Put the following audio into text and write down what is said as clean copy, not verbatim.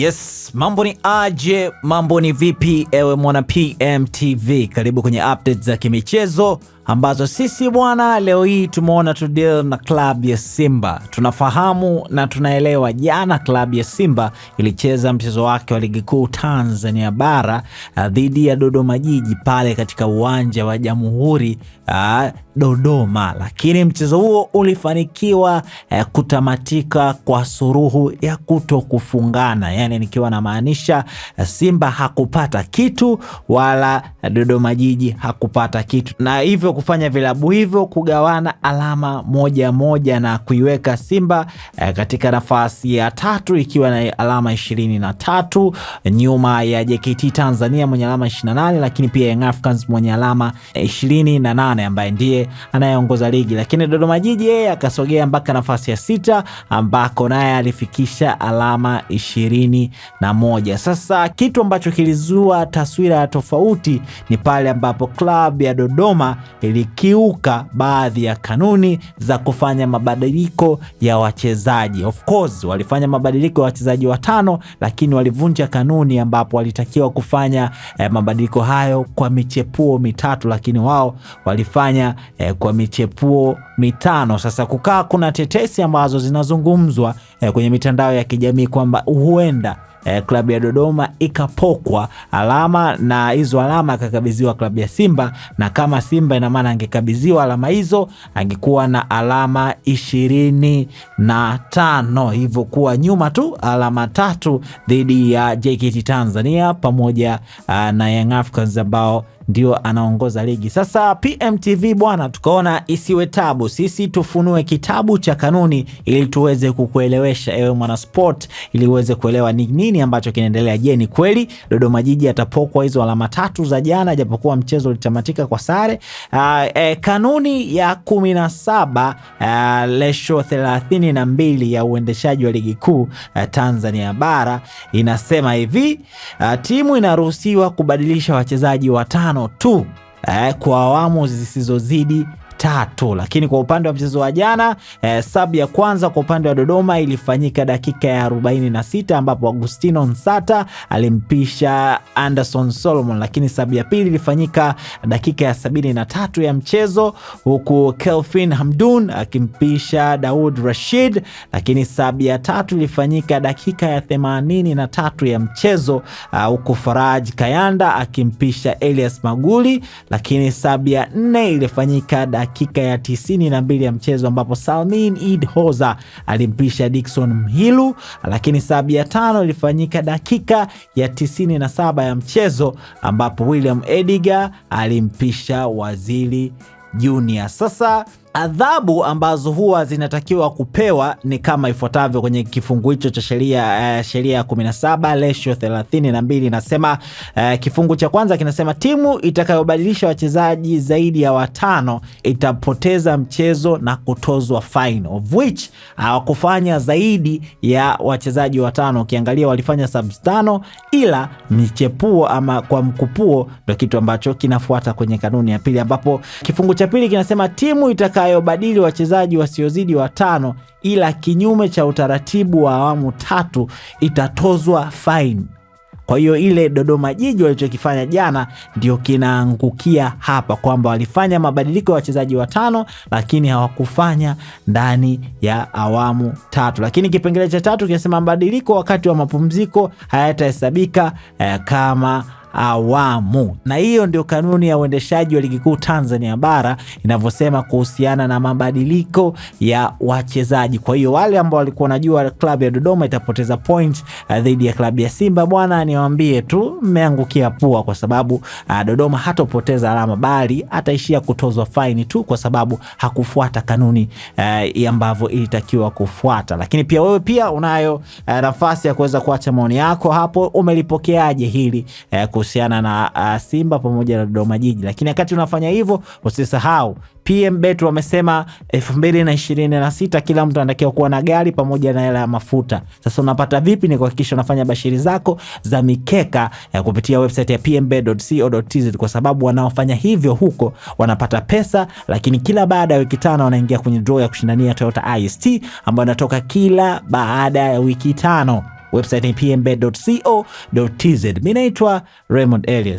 Yes, mambo ni aje, mambo ni vipi ewe mwana PMTV. Karibu kwenye updates za kimichezo ambazo sisi bwana leo hii tumeona tu deal na klabu ya Simba. Tunafahamu na tunaelewa jana klabu ya Simba ilicheza mchezo wake wa ligi kuu Tanzania bara dhidi ya Dodoma Jiji pale katika uwanja wa Jamhuri Dodoma, lakini mchezo huo ulifanikiwa kutamatika kwa suruhu ya kutokufungana. Yani nikiwa na maanisha Simba hakupata kitu wala Dodoma Jiji hakupata kitu, na hivyo kufanya vilabu hivyo kugawana alama moja na kuiweka Simba katika nafasi ya 3 ikiwa na alama 23 nyuma ya JKT Tanzania mwenye alama 28, lakini pia Young Africans mwenye alama 28 ambaye ndiye anayeongoza ligi. Lakini Dodoma Jiji yeye akasogea mpaka nafasi ya 6 ambako naye alifikisha alama 21. Sasa kitu ambacho kilizua taswira ya tofauti ni pale ambapo klabu ya Dodoma ilikiuka baadhi ya kanuni za kufanya mabadiliko ya wachezaji. Of course walifanya mabadiliko ya wachezaji 5, lakini walivunja kanuni ambapo walitakiwa kufanya mabadiliko hayo kwa michepuo 3, lakini wao walifanya kwa michepuo 5. Sasa kukaa kuna tetesi ambazo zinazungumzwa kwenye mitandao ya kijamii kwamba huenda klabu ya Dodoma ikapokwa alama na hizo alama akakabidhiwa klabu ya Simba, na kama Simba ina maana angekabidhiwa alama hizo angekuwa na alama 25, hivyo kuwa nyuma tu alama 3 dhidi ya JKT Tanzania pamoja na Young Africans ambao ndio anaongoza ligi. Sasa PMTV bwana tukaona isiwe tabu sisi tufunue kitabu cha kanuni ili tuweze kukuelewesha ewe mwana sport, ili uweze kuelewa ni nini ambacho kinaendelea. Je, ni kweli Dodoma Jiji atapokwa hizo alama 3 za jana japokuwa mchezo ulitamatika kwa sare? Kanuni ya 17 lesho 32 ya uendeshaji wa ligi kuu Tanzania bara inasema hivi: timu inaruhusiwa kubadilisha wachezaji 5 tu kwa awamu zisizozidi 3. Lakini kwa upande wa mchezo wa jana sub ya kwanza kwa upande wa Dodoma ilifanyika dakika ya 46 ambapo Agustino Nsata alimpisha Anderson Solomon, lakini sub ya pili ilifanyika dakika ya 73 ya mchezo huku Kelvin Hamdun akimpisha Daud Rashid, lakini sub ya 3 ilifanyika dakika ya 83 ya mchezo huku Faraj Kayanda akimpisha Elias Maguli, lakini sub ya 4 ilifanyika dakika ya 92 ya mchezo ambapo Salmin Eid Hoza alimpisha Dickson Mhilu, lakini sub ya 5 ilifanyika dakika ya 97 ya mchezo ambapo William Ediga alimpisha Waziri Junior. Sasa adhabu ambazo huwa zinatakiwa kupewa ni kama ifuatavyo kwenye kifungu hicho cha sheria ya 17 lesho 32 inasema kifungu cha kwanza kinasema timu itakayobadilisha wachezaji zaidi ya 5 itapoteza mchezo na kutozwa fine, of which hawakufanya zaidi ya wachezaji 5. Ukiangalia walifanya subs 5, ila michepuo ama kwa mkupuo ndio kitu ambacho kinafuata kwenye kanuni ya pili, ambapo kifungu cha pili kinasema timu itakayobadili wachezaji wasiozidi 5 ila kinyume cha utaratibu wa awamu 3 itatozwa fine. Kwa hiyo ile Dodoma Jiji walichokifanya jana ndio kinaangukia hapa, kwamba walifanya mabadiliko ya wachezaji 5 lakini hawakufanya ndani ya awamu 3. Lakini kipengele cha 3 kinasema mabadiliko wakati wa mapumziko hayatahesabika kama awamu, na hiyo ndio kanuni ya uendeshaji wa ligi kuu Tanzania bara inavyosema kuhusiana na mabadiliko ya wachezaji. Kwa hiyo wale ambao walikuwa wanajua klabu ya Dodoma itapoteza point dhidi ya klabu ya Simba bwana, niwaambie tu mmeangukia pua, kwa sababu Dodoma hatopoteza alama bali ataishia kutozwa fine tu kwa sababu hakufuata kanuni ambavyo ilitakiwa kufuata. Lakini pia wewe pia unayo nafasi ya kuweza kuacha maoni yako hapo, umelipokeaje hili kuhusiana na Simba pamoja na Dodoma Jiji. Lakini wakati unafanya hivyo usisahau PMBet wamesema 2026 kila mtu anatakiwa kuwa na gari pamoja na hela ya mafuta. Sasa unapata vipi? Ni kuhakikisha unafanya bashiri zako za mikeka kupitia website ya pmbet.co.tz, kwa sababu wanaofanya hivyo huko wanapata pesa, lakini kila baada ya wiki 5 wanaingia kwenye draw ya kushindania Toyota IST ambayo inatoka kila baada ya wiki 5. website ni pmbet.co.tz. Mimi naitwa Raymond Elias.